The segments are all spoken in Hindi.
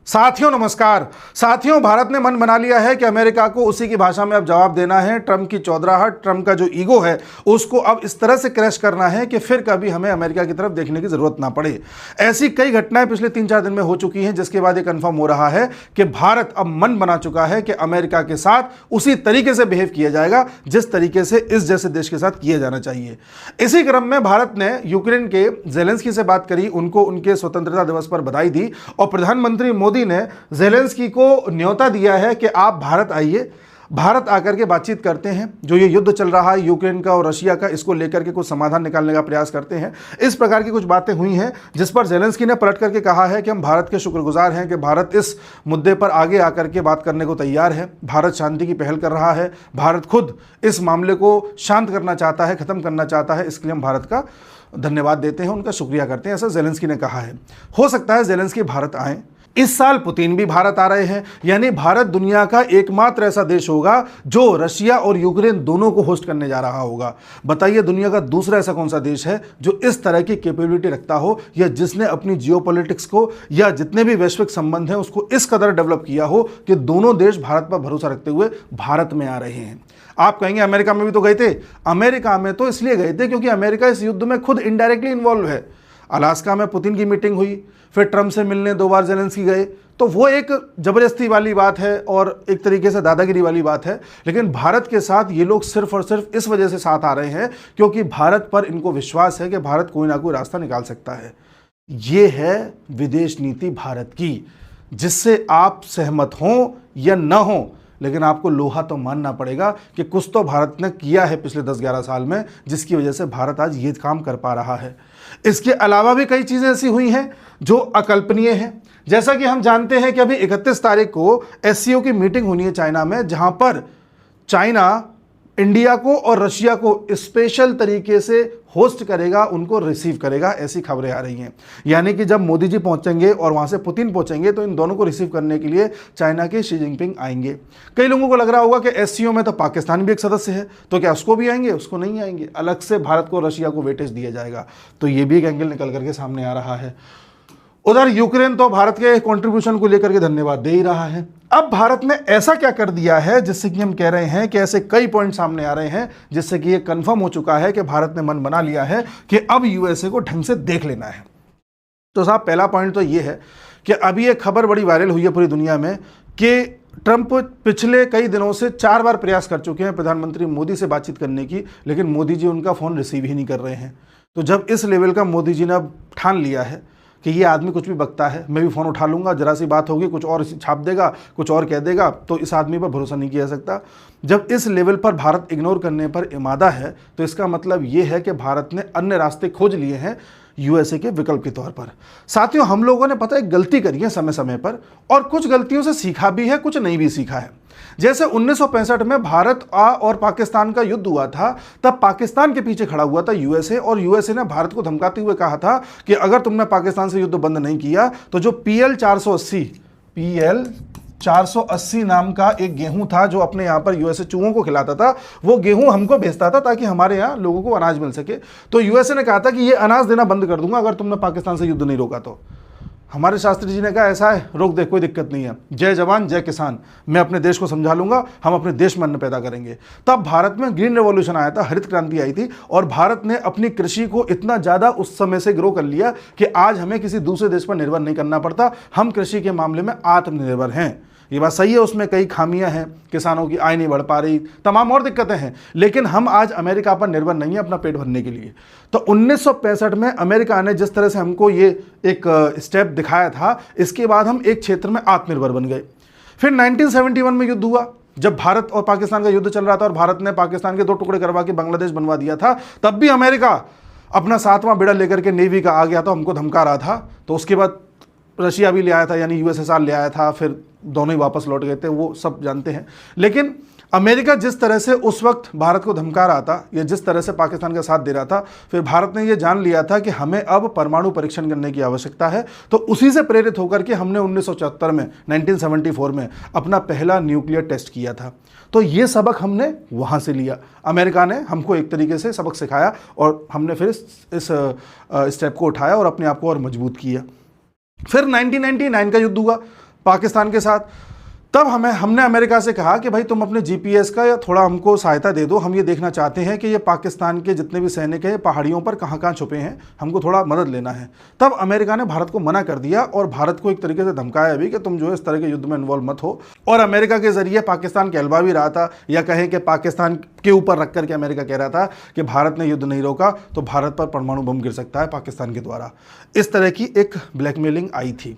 साथियों नमस्कार। साथियों, भारत ने मन बना लिया है कि अमेरिका को उसी की भाषा में अब जवाब देना है। ट्रंप की चौधराहट, ट्रंप का जो ईगो है उसको अब इस तरह से क्रैश करना है कि फिर कभी हमें अमेरिका की तरफ देखने की जरूरत ना पड़े। ऐसी कई घटनाएं पिछले 3-4 दिन में हो चुकी हैं, जिसके बाद ये कंफर्म हो रहा है कि भारत अब मन बना चुका है कि अमेरिका के साथ उसी तरीके से बिहेव किया जाएगा जिस तरीके से इस जैसे देश के साथ किया जाना चाहिए। इसी क्रम में भारत ने यूक्रेन के ज़ेलेंस्की से बात करी, उनको उनके स्वतंत्रता दिवस पर बधाई दी और प्रधानमंत्री मोदी ने ज़ेलेंस्की को न्योता दिया है कि आप भारत आइए, भारत आकर के बातचीत करते हैं। जो ये युद्ध चल रहा है यूक्रेन का और रशिया का, इसको लेकर के कुछ समाधान निकालने का प्रयास करते हैं। इस प्रकार की कुछ बातें हुई हैं जिस पर ज़ेलेंस्की ने पलट करके कहा है कि हम भारत के शुक्रगुजार हैं कि भारत इस मुद्दे पर आगे आकर के बात करने को तैयार है। भारत शांति की पहल कर रहा है, भारत खुद इस मामले को शांत करना चाहता है, ख़त्म करना चाहता है। इसके लिए हम भारत का धन्यवाद देते हैं, उनका शुक्रिया करते हैं, ऐसा ज़ेलेंस्की ने कहा है। हो सकता है ज़ेलेंस्की भारत आएँ। इस साल पुतिन भी भारत आ रहे हैं, यानी भारत दुनिया का एकमात्र ऐसा देश होगा जो रशिया और यूक्रेन दोनों को होस्ट करने जा रहा होगा। बताइए, दुनिया का दूसरा ऐसा कौन सा देश है जो इस तरह की कैपेबिलिटी रखता हो, या जिसने अपनी जियोपॉलिटिक्स को या जितने भी वैश्विक संबंध हैं उसको इस कदर डेवलप किया हो कि दोनों देश भारत पर भरोसा रखते हुए भारत में आ रहे हैं। आप कहेंगे अमेरिका में भी तो गए थे। अमेरिका में तो इसलिए गए थे क्योंकि अमेरिका इस युद्ध में खुद इनडायरेक्टली इन्वॉल्व है। अलास्का में पुतिन की मीटिंग हुई, फिर ट्रंप से मिलने 2 बार ज़ेलेंस्की गए, तो वो एक ज़बरदस्ती वाली बात है और एक तरीके से दादागिरी वाली बात है। लेकिन भारत के साथ ये लोग सिर्फ और सिर्फ इस वजह से साथ आ रहे हैं क्योंकि भारत पर इनको विश्वास है कि भारत कोई ना कोई रास्ता निकाल सकता है। ये है विदेश नीति भारत की, जिससे आप सहमत हों या न हों, लेकिन आपको लोहा तो मानना पड़ेगा कि कुछ तो भारत ने किया है पिछले 10-11 साल में, जिसकी वजह से भारत आज ये काम कर पा रहा है। इसके अलावा भी कई चीज़ें ऐसी हुई हैं जो अकल्पनीय हैं। जैसा कि हम जानते हैं कि अभी 31 तारीख को एससीओ की मीटिंग होनी है चाइना में, जहां पर चाइना इंडिया को और रशिया को स्पेशल तरीके से होस्ट करेगा, उनको रिसीव करेगा, ऐसी खबरें आ रही हैं। यानी कि जब मोदी जी पहुंचेंगे और वहां से पुतिन पहुंचेंगे तो इन दोनों को रिसीव करने के लिए चाइना के शी जिनपिंग आएंगे। कई लोगों को लग रहा होगा कि एससीओ में तो पाकिस्तान भी एक सदस्य है, तो क्या उसको भी आएंगे? उसको नहीं आएंगे, अलग से भारत को रशिया को वेटेज दिया जाएगा। तो ये भी एक एंगल निकल करके सामने आ रहा है। उधर यूक्रेन तो भारत के कंट्रीब्यूशन को लेकर के धन्यवाद दे ही रहा है। अब भारत ने ऐसा क्या कर दिया है जिससे कि हम कह रहे हैं कि ऐसे कई पॉइंट सामने आ रहे हैं जिससे कि ये कंफर्म हो चुका है कि भारत ने मन बना लिया है कि अब यूएसए को ढंग से देख लेना है। तो साहब, पहला पॉइंट तो ये है कि अभी एक खबर बड़ी वायरल हुई है पूरी दुनिया में कि ट्रंप पिछले कई दिनों से 4 बार प्रयास कर चुके हैं प्रधानमंत्री मोदी से बातचीत करने की, लेकिन मोदी जी उनका फ़ोन रिसीव ही नहीं कर रहे हैं। तो जब इस लेवल का मोदी जी ने अब ठान लिया है कि ये आदमी कुछ भी बकता है, मैं भी फ़ोन उठा लूँगा, जरा सी बात होगी कुछ और छाप देगा, कुछ और कह देगा, तो इस आदमी पर भरोसा नहीं किया जा सकता। जब इस लेवल पर भारत इग्नोर करने पर इमादा है तो इसका मतलब ये है कि भारत ने अन्य रास्ते खोज लिए हैं यूएसए के विकल्प के तौर पर। साथियों, हम लोगों ने पता है गलती करी है समय समय पर, और कुछ गलतियों से सीखा भी है, कुछ नहीं भी सीखा है। जैसे 1965 में भारत और पाकिस्तान का युद्ध हुआ था, तब पाकिस्तान के पीछे खड़ा हुआ था यूएसए, और यूएसए ने भारत को धमकाते हुए कहा था कि अगर तुमने पाकिस्तान से युद्ध बंद नहीं किया तो जो PL 480 नाम का एक गेहूं था जो अपने यहाँ पर यूएसए चूहों को खिलाता था, वो गेहूं हमको भेजता था ताकि हमारे यहाँ लोगों को अनाज मिल सके। तो यूएसए ने कहा था कि ये अनाज देना बंद कर दूंगा अगर तुमने पाकिस्तान से युद्ध नहीं रोका तो। हमारे शास्त्री जी ने कहा ऐसा है, रोक दे, कोई दिक्कत नहीं है, जय जवान जय किसान, मैं अपने देश को समझा लूंगा, हम अपने देश में अन्न पैदा करेंगे। तब भारत में ग्रीन रेवोल्यूशन आया था, हरित क्रांति आई थी, और भारत ने अपनी कृषि को इतना ज़्यादा उस समय से ग्रो कर लिया कि आज हमें किसी दूसरे देश पर निर्भर नहीं करना पड़ता। हम कृषि के मामले में आत्मनिर्भर हैं। ये बात सही है, उसमें कई खामियां हैं, किसानों की आय नहीं बढ़ पा रही, तमाम और दिक्कतें हैं, लेकिन हम आज अमेरिका पर निर्भर नहीं है अपना पेट भरने के लिए। तो 1965 में अमेरिका ने जिस तरह से हमको ये एक स्टेप दिखाया था, इसके बाद हम एक क्षेत्र में आत्मनिर्भर बन गए। फिर 1971 में युद्ध हुआ, जब भारत और पाकिस्तान का युद्ध चल रहा था और भारत ने पाकिस्तान के 2 टुकड़े करवा के बांग्लादेश बनवा दिया था, तब भी अमेरिका अपना 7वां बेड़ा लेकर के नेवी का आ गया था, हमको धमका रहा था। तो उसके बाद रशिया भी ले आया था, यानी यूएसएसआर ले आया था, फिर दोनों ही वापस लौट गए थे, वो सब जानते हैं। लेकिन अमेरिका जिस तरह से उस वक्त भारत को धमका रहा था या जिस तरह से पाकिस्तान का साथ दे रहा था, फिर भारत ने ये जान लिया था कि हमें अब परमाणु परीक्षण करने की आवश्यकता है। तो उसी से प्रेरित होकर के हमने 1974 में 1974 में अपना पहला न्यूक्लियर टेस्ट किया था। तो ये सबक हमने वहाँ से लिया, अमेरिका ने हमको एक तरीके से सबक सिखाया और हमने फिर इस स्टेप को उठाया और अपने आप को और मजबूत किया। फिर 1999 का युद्ध हुआ, पाकिस्तान के साथ। तब हमने अमेरिका से कहा कि भाई तुम अपने जीपीएस का या थोड़ा हमको सहायता दे दो, हम ये देखना चाहते हैं कि ये पाकिस्तान के जितने भी सैनिक हैं पहाड़ियों पर कहाँ कहाँ छुपे हैं, हमको थोड़ा मदद लेना है। तब अमेरिका ने भारत को मना कर दिया और भारत को एक तरीके से धमकाया भी कि तुम जो है इस तरह के युद्ध में इन्वॉल्व मत हो। और अमेरिका के जरिए पाकिस्तान कहलवा भी रहा था, या कहें कि पाकिस्तान के ऊपर रख करके अमेरिका कह रहा था कि भारत ने युद्ध नहीं रोका तो भारत पर परमाणु बम गिर सकता है पाकिस्तान के द्वारा। इस तरह की एक ब्लैकमेलिंग आई थी।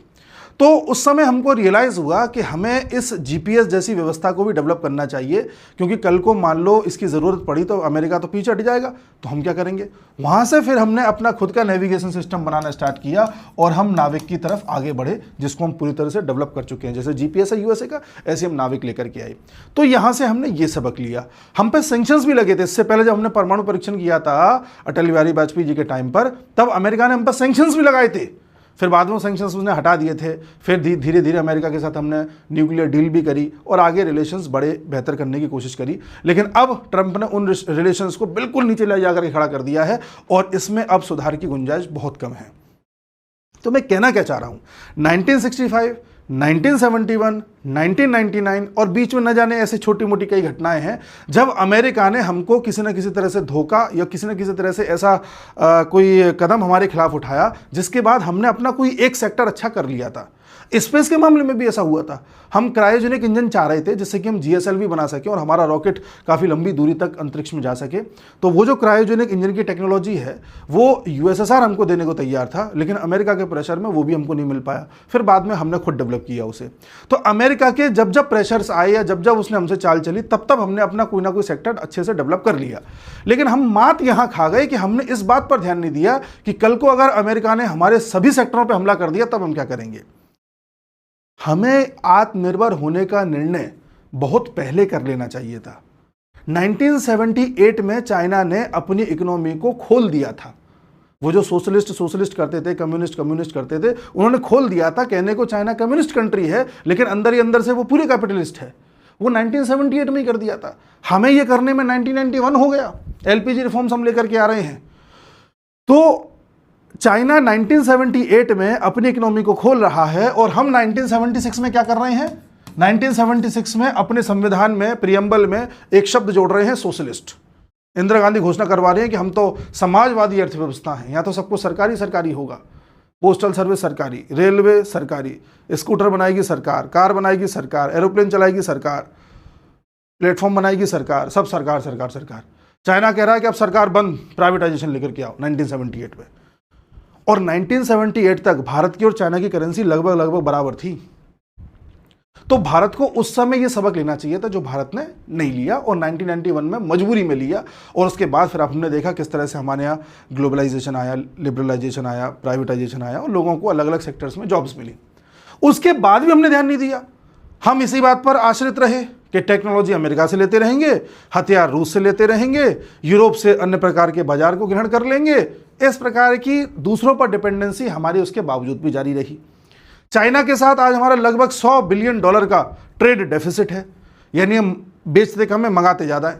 तो उस समय हमको रियलाइज़ हुआ कि हमें इस जीपीएस जैसी व्यवस्था को भी डेवलप करना चाहिए, क्योंकि कल को मान लो इसकी ज़रूरत पड़ी तो अमेरिका तो पीछे हट जाएगा, तो हम क्या करेंगे। वहाँ से फिर हमने अपना खुद का नेविगेशन सिस्टम बनाना स्टार्ट किया और हम नाविक की तरफ आगे बढ़े, जिसको हम पूरी तरह से डेवलप कर चुके हैं। जैसे जीपीएस है यूएसए का, ऐसे हम नाविक लेकर के आए। तो यहाँ से हमने ये सबक लिया। हम पे सैंक्शंस भी लगे थे। इससे पहले जब हमने परमाणु परीक्षण किया था अटल बिहारी वाजपेयी जी के टाइम पर, तब अमेरिका ने हम पर सैंक्शंस भी लगाए थे। फिर बाद में सैंक्शंस उसने हटा दिए थे। फिर धीरे धीरे अमेरिका के साथ हमने न्यूक्लियर डील भी करी और आगे रिलेशंस बड़े बेहतर करने की कोशिश करी। लेकिन अब ट्रंप ने उन रिलेशंस को बिल्कुल नीचे ले जाकर के खड़ा कर दिया है और इसमें अब सुधार की गुंजाइश बहुत कम है। तो मैं कहना क्या चाह रहा हूं, 1965, 1971, 1999 और बीच में न जाने ऐसे छोटी मोटी कई घटनाएं हैं जब अमेरिका ने हमको किसी न किसी तरह से धोखा या किसी न किसी तरह से ऐसा कोई कदम हमारे खिलाफ उठाया, जिसके बाद हमने अपना कोई एक सेक्टर अच्छा कर लिया था। स्पेस के मामले में भी ऐसा हुआ था। हम क्रायोजेनिक इंजन चाह रहे थे जिससे कि हम जीएसएलवी बना सके और हमारा रॉकेट काफ़ी लंबी दूरी तक अंतरिक्ष में जा सके। तो वो जो क्रायोजेनिक इंजन की टेक्नोलॉजी है वो यूएसएसआर हमको देने को तैयार था, लेकिन अमेरिका के प्रेशर में वो भी हमको नहीं मिल पाया। फिर बाद में हमने खुद डेवलप किया उसे। तो अमेरिका के जब जब प्रेशर्स आए या जब जब उसने हमसे चाल चली, तब तब हमने अपना कोई ना कोई सेक्टर अच्छे से डेवलप कर लिया। लेकिन हम मात यहाँ खा गए कि हमने इस बात पर ध्यान नहीं दिया कि कल को अगर अमेरिका ने हमारे सभी सेक्टरों पर हमला कर दिया तब हम क्या करेंगे। हमें आत्मनिर्भर होने का निर्णय बहुत पहले कर लेना चाहिए था। 1978 में चाइना ने अपनी इकोनॉमी को खोल दिया था। वो जो सोशलिस्ट करते थे, कम्युनिस्ट करते थे, उन्होंने खोल दिया था। कहने को चाइना कम्युनिस्ट कंट्री है, लेकिन अंदर ही अंदर से वो पूरे कैपिटलिस्ट है। वो 1978 में ही कर दिया था। हमें ये करने में 1991 हो गया। एलपीजी रिफॉर्म्स हम लेकर के आ रहे हैं। तो चाइना 1978 में अपनी इकोनॉमी को खोल रहा है और हम 1976 में क्या कर रहे हैं, 1976 में अपने संविधान में प्रियम्बल में एक शब्द जोड़ रहे हैं, सोशलिस्ट। इंदिरा गांधी घोषणा करवा रहे हैं कि हम तो समाजवादी अर्थव्यवस्था हैं, यहाँ तो सब कुछ सरकारी होगा। पोस्टल सर्विस सरकारी, रेलवे सरकारी, स्कूटर बनाएगी सरकार, कार बनाएगी सरकार, एरोप्लेन चलाएगी सरकार, प्लेटफॉर्म बनाएगी सरकार, सब सरकार। चाइना कह रहा है कि अब सरकार बंद, प्राइवेटाइजेशन लेकर के आओ 1978 में। और 1978 तक भारत की और चाइना की करेंसी लगभग बराबर थी। तो भारत को उस समय यह सबक लेना चाहिए था जो भारत ने नहीं लिया और 1991 में मजबूरी में लिया। और उसके बाद फिर हमने देखा किस तरह से हमारे यहाँ ग्लोबलाइजेशन आया, लिबरलाइजेशन आया, प्राइवेटाइजेशन आया और लोगों को अलग अलग सेक्टर्स में जॉब्स मिली। उसके बाद भी हमने ध्यान नहीं दिया। हम इसी बात पर आश्रित रहे कि टेक्नोलॉजी अमेरिका से लेते रहेंगे, हथियार रूस से लेते रहेंगे, यूरोप से अन्य प्रकार के बाजार को ग्रहण कर लेंगे। इस प्रकार की दूसरों पर डिपेंडेंसी हमारी उसके बावजूद भी जारी रही। चाइना के साथ आज हमारा लगभग $100 बिलियन का ट्रेड डेफिसिट है, यानी हम बेचते कम है, मंगाते ज़्यादा है।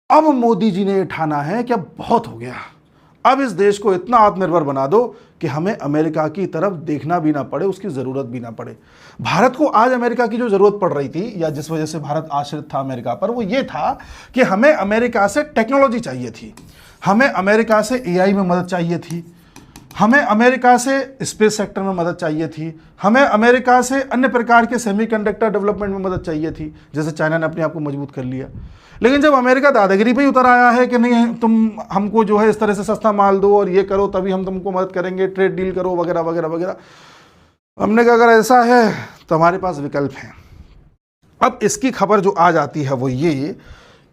अब मोदी जी ने ठाना है कि अब बहुत हो गया, अब इस देश को इतना आत्मनिर्भर बना दो कि हमें अमेरिका की तरफ देखना भी ना पड़े, उसकी ज़रूरत भी ना पड़े। भारत को आज अमेरिका की जो ज़रूरत पड़ रही थी या जिस वजह से भारत आश्रित था अमेरिका पर, वो ये था कि हमें अमेरिका से टेक्नोलॉजी चाहिए थी, हमें अमेरिका से एआई में मदद चाहिए थी, हमें अमेरिका से स्पेस सेक्टर में मदद चाहिए थी, हमें अमेरिका से अन्य प्रकार के सेमीकंडक्टर डेवलपमेंट में मदद चाहिए थी, जैसे चाइना ने अपने आप को मजबूत कर लिया। लेकिन जब अमेरिका दादागिरी पे ही उतर आया है कि नहीं तुम हमको जो है इस तरह से सस्ता माल दो और ये करो तभी हम तुमको मदद करेंगे, ट्रेड डील करो वगैरह वगैरह वगैरह, हमने कहा अगर ऐसा है तो हमारे पास विकल्प हैं। अब इसकी खबर जो आज आती है वो ये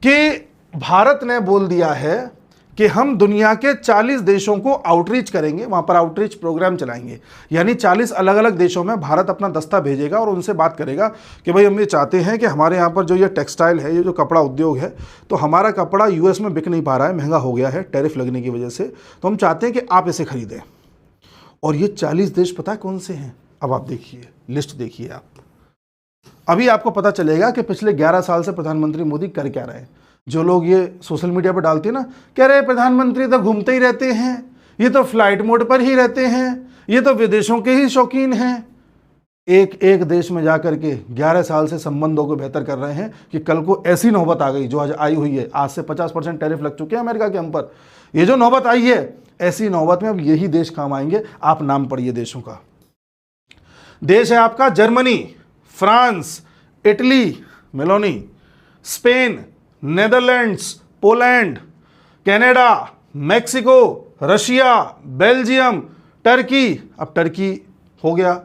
कि भारत ने बोल दिया है कि हम दुनिया के 40 देशों को आउटरीच करेंगे, वहाँ पर आउटरीच प्रोग्राम चलाएंगे। यानी 40 अलग अलग देशों में भारत अपना दस्ता भेजेगा और उनसे बात करेगा कि भाई हम ये चाहते हैं कि हमारे यहाँ पर जो ये टेक्सटाइल है, ये जो कपड़ा उद्योग है, तो हमारा कपड़ा यूएस में बिक नहीं पा रहा है, महंगा हो गया है टैरिफ लगने की वजह से, तो हम चाहते हैं कि आप इसे खरीदें। और ये 40 देश पता है कौन से हैं? अब आप देखिए, लिस्ट देखिए आप। अभी आपको पता चलेगा कि पिछले 11 साल से प्रधानमंत्री मोदी कर क्या रहे हैं। जो लोग ये सोशल मीडिया पर डालते हैं ना, कह रहे प्रधानमंत्री तो घूमते ही रहते हैं, ये तो फ्लाइट मोड पर ही रहते हैं, ये तो विदेशों के ही शौकीन हैं। एक एक देश में जाकर के 11 साल से संबंधों को बेहतर कर रहे हैं कि कल को ऐसी नौबत आ गई जो आज आई हुई है। आज से 50% टैरिफ लग चुके हैं अमेरिका के हम पर। ये जो नौबत आई है, ऐसी नौबत में अब यही देश काम आएंगे। आप नाम पढ़िए देशों का। देश है आपका Germany, France, Italy, Meloni, Spain, Netherlands, Poland, Canada, Mexico, Russia, Belgium, Turkey. अब टर्की हो गया,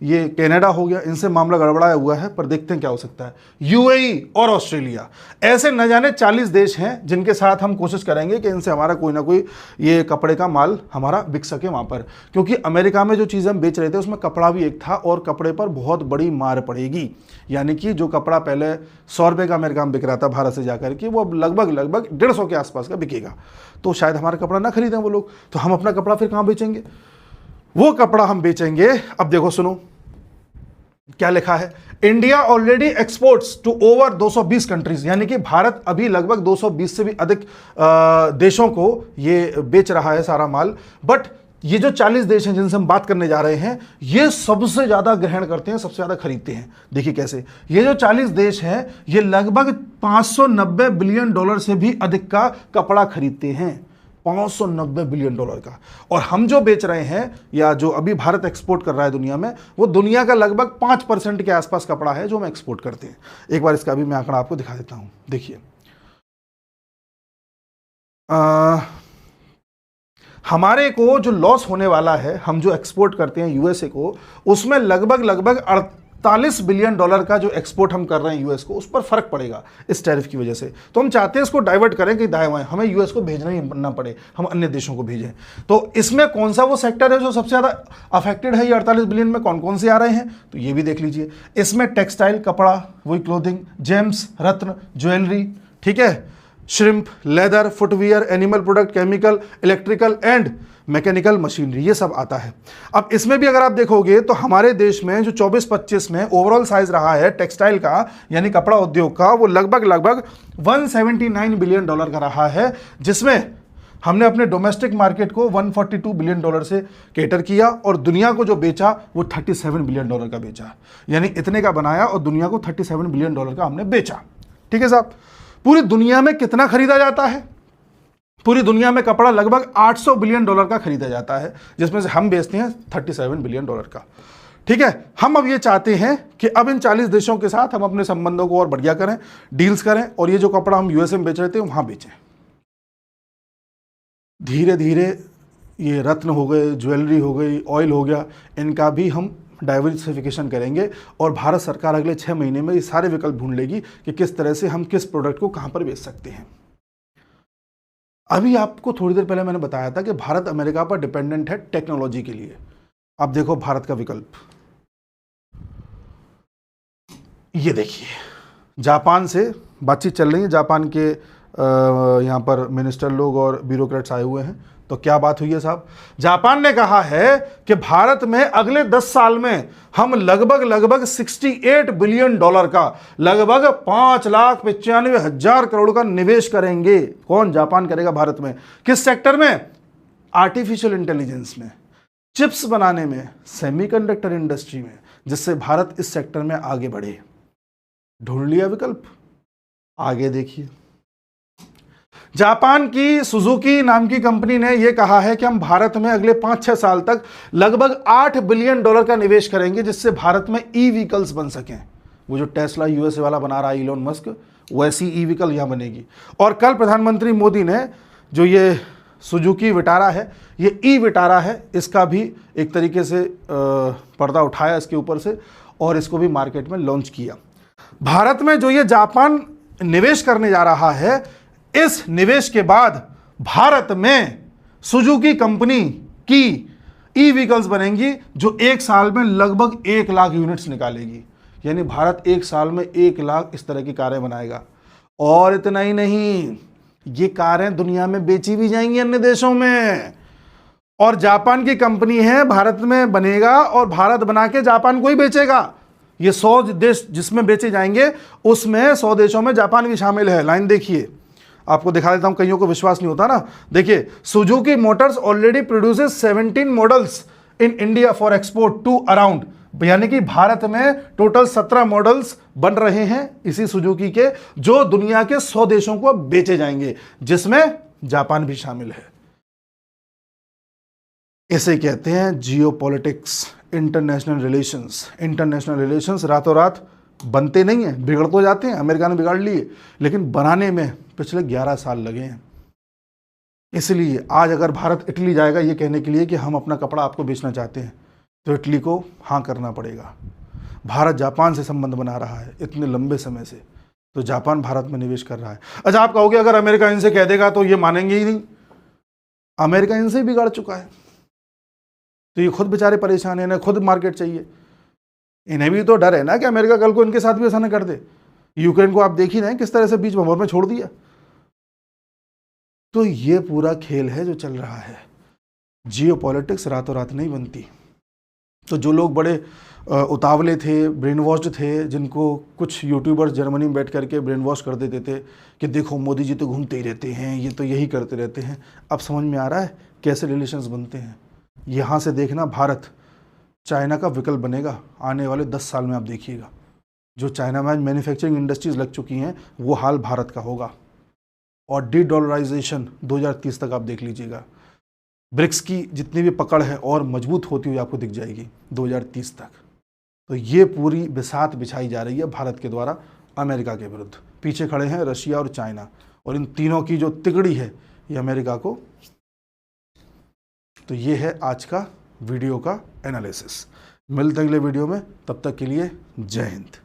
ये कनाडा हो गया, इनसे मामला गड़बड़ाया हुआ है, पर देखते हैं क्या हो सकता है। यूएई और ऑस्ट्रेलिया, ऐसे न जाने 40 देश हैं जिनके साथ हम कोशिश करेंगे कि इनसे हमारा कोई ना कोई ये कपड़े का माल हमारा बिक सके वहाँ पर। क्योंकि अमेरिका में जो चीज़ हम बेच रहे थे उसमें कपड़ा भी एक था, और कपड़े पर बहुत बड़ी मार पड़ेगी। यानी कि जो कपड़ा पहले 100 रुपये का अमेरिका में बिक रहा था भारत से जाकर के, वो अब लगभग 150 के आसपास का बिकेगा। तो शायद हमारा कपड़ा ना खरीदें वो लोग, तो हम अपना कपड़ा फिर कहाँ बेचेंगे? वो कपड़ा हम बेचेंगे। अब देखो सुनो क्या लिखा है। India already exports to over 220 countries, यानी कि भारत अभी लगभग 220 से भी अधिक देशों को ये बेच रहा है सारा माल। बट ये जो 40 देश हैं जिनसे हम बात करने जा रहे हैं, ये सबसे ज्यादा ग्रहण करते हैं, सबसे ज्यादा खरीदते हैं। देखिए कैसे, ये जो 40 देश हैं ये लगभग 590 बिलियन डॉलर से भी अधिक का कपड़ा खरीदते हैं। 590 बिलियन डॉलर का। और हम जो बेच रहे हैं, या जो अभी भारत एक्सपोर्ट कर रहा है दुनिया में, वो दुनिया का लगभग 5% के आसपास कपड़ा है जो हम एक्सपोर्ट करते हैं। एक बार इसका भी मैं आंकड़ा आपको दिखा देता हूं। देखिए हमारे को जो लॉस होने वाला है, हम जो एक्सपोर्ट करते हैं यूएसए को, उसमें लगभग 48 बिलियन डॉलर का जो एक्सपोर्ट हम कर रहे हैं यूएस को, उस पर फर्क पड़ेगा इस टैरिफ की वजह से। तो हम चाहते हैं इसको डाइवर्ट करें कि दाएं बाएं, हमें यूएस को भेजना ही ना पड़े, हम अन्य देशों को भेजें। तो इसमें कौन सा वो सेक्टर है जो सबसे ज़्यादा अफेक्टेड है? ये 48 बिलियन में कौन कौन से आ रहे हैं, तो ये भी देख लीजिए। इसमें टेक्सटाइल, कपड़ा, वही क्लोथिंग, जेम्स, रत्न, ज्वेलरी, ठीक है, shrimp, leather, footwear, animal product, chemical, electrical and mechanical machinery, ये सब आता है। अब इसमें भी अगर आप देखोगे तो हमारे देश में जो 24-25 में ओवरऑल साइज रहा है टेक्सटाइल का, यानी कपड़ा उद्योग का, वो लगभग 179 बिलियन डॉलर का रहा है, जिसमें हमने अपने डोमेस्टिक मार्केट को 142 बिलियन डॉलर से केटर किया, और दुनिया को जो बेचा वो 37 बिलियन डॉलर का बेचा। यानी इतने का बनाया और दुनिया को 37 बिलियन डॉलर का हमने बेचा। ठीक है साहब। पूरी दुनिया में कितना खरीदा जाता है? पूरी दुनिया में कपड़ा लगभग 800 बिलियन डॉलर का खरीदा जाता है, जिसमें से हम बेचते हैं 37 बिलियन डॉलर का। ठीक है। हम अब ये चाहते हैं कि अब इन 40 देशों के साथ हम अपने संबंधों को और बढ़िया करें, डील्स करें, और ये जो कपड़ा हम यूएसए में बेच रहे थे वहां बेचें। धीरे धीरे ये रत्न हो गए, ज्वेलरी हो गई, ऑयल हो गया, इनका भी हम डाइवर्सिफिकेशन करेंगे, और भारत सरकार अगले 6 महीने में ये सारे विकल्प ढूंढ लेगी कि किस तरह से हम किस प्रोडक्ट को कहां पर बेच सकते हैं। अभी आपको थोड़ी देर पहले मैंने बताया था कि भारत अमेरिका पर डिपेंडेंट है टेक्नोलॉजी के लिए। अब देखो भारत का विकल्प, ये देखिए, जापान से बातचीत चल रही है, जापान के यहाँ पर मिनिस्टर लोग और ब्यूरोक्रेट्स आए हुए हैं। तो क्या बात हुई है साहब? जापान ने कहा है कि भारत में अगले 10 साल में हम लगभग 68 बिलियन डॉलर का, लगभग 5,95,000 करोड़ का निवेश करेंगे। कौन? जापान करेगा भारत में। किस सेक्टर में? आर्टिफिशियल इंटेलिजेंस में, चिप्स बनाने में, सेमीकंडक्टर इंडस्ट्री में, जिससे भारत इस सेक्टर में आगे बढ़े। ढूंढ लिया विकल्प, आगे देखिए। जापान की सुजुकी नाम की कंपनी ने यह कहा है कि हम भारत में अगले 5-6 साल तक लगभग 8 बिलियन डॉलर का निवेश करेंगे, जिससे भारत में ई व्हीकल्स बन सकें। वो जो टेस्ला यूएसए वाला बना रहा है इलोन मस्क, वैसी ई व्हीकल यहां बनेगी। और कल प्रधानमंत्री मोदी ने जो ये सुजुकी विटारा है, ये ई विटारा है, इसका भी एक तरीके से पर्दा उठाया इसके ऊपर से, और इसको भी मार्केट में लॉन्च किया। भारत में जो ये जापान निवेश करने जा रहा है, इस निवेश के बाद भारत में सुजुकी कंपनी की ई व्हीकल्स बनेंगी, जो 1 साल में लगभग 1 लाख यूनिट्स निकालेगी। यानी भारत 1 साल में 1 लाख इस तरह की कारें बनाएगा। और इतना ही नहीं, ये कारें दुनिया में बेची भी जाएंगी अन्य देशों में। और जापान की कंपनी है, भारत में बनेगा और भारत बना के जापान को ही बेचेगा। ये 100 देश जिसमें बेचे जाएंगे, उसमें 100 देशों में जापान भी शामिल है। लाइन देखिए, आपको दिखा देता हूं, कईयों को विश्वास नहीं होता ना। देखिए, Suzuki Motors already produces 17 models in India for export to around यानी कि भारत में टोटल 17 मॉडल्स बन रहे हैं इसी सुजुकी के, जो दुनिया के 100 देशों को बेचे जाएंगे, जिसमें जापान भी शामिल है। इसे कहते हैं geopolitics, international relations. International relations रातों रात बनते नहीं हैं, बिगड़ तो जाते हैं, अमेरिका ने बिगाड़ लिए, लेकिन बनाने में पिछले 11 साल लगे हैं। इसलिए आज अगर भारत इटली जाएगा ये कहने के लिए कि हम अपना कपड़ा आपको बेचना चाहते हैं, तो इटली को हाँ करना पड़ेगा। भारत जापान से संबंध बना रहा है इतने लंबे समय से, तो जापान भारत में निवेश कर रहा है। अच्छा, आप कहोगे अगर अमेरिका इनसे कह देगा तो ये मानेंगे ही नहीं। अमेरिका इनसे ही बिगाड़ चुका है, तो ये खुद बेचारे परेशान हैं, इन्हें खुद मार्केट चाहिए। इन्हें भी तो डर है ना कि अमेरिका कल को इनके साथ भी ऐसा ना कर दे। यूक्रेन को आप देख ही रहे हैं किस तरह से बीच भंवर में छोड़ दिया। तो ये पूरा खेल है जो चल रहा है। जियोपॉलिटिक्स रातों रात नहीं बनती। तो जो लोग बड़े उतावले थे, ब्रेन वॉश्ड थे, जिनको कुछ यूट्यूबर्स जर्मनी में बैठ करके ब्रेन वॉश कर देते थे कि देखो मोदी जी तो घूमते ही रहते हैं, ये तो यही करते रहते हैं, अब समझ में आ रहा है कैसे रिलेशंस बनते हैं। यहाँ से देखना, भारत चाइना का विकल्प बनेगा आने वाले 10 साल में। आप देखिएगा, जो चाइना में मैन्युफैक्चरिंग इंडस्ट्रीज लग चुकी हैं वो हाल भारत का होगा। और डॉलराइजेशन 2030 तक आप देख लीजिएगा। ब्रिक्स की जितनी भी पकड़ है और मजबूत होती हुई आपको दिख जाएगी 2030 तक। तो ये पूरी बिसात बिछाई जा रही है भारत के द्वारा अमेरिका के विरुद्ध। पीछे खड़े हैं रशिया और चाइना, और इन तीनों की जो तिगड़ी है ये अमेरिका को। तो ये है आज का वीडियो का एनालिसिस। मिलते हैं अगले वीडियो में, तब तक के लिए जय हिंद।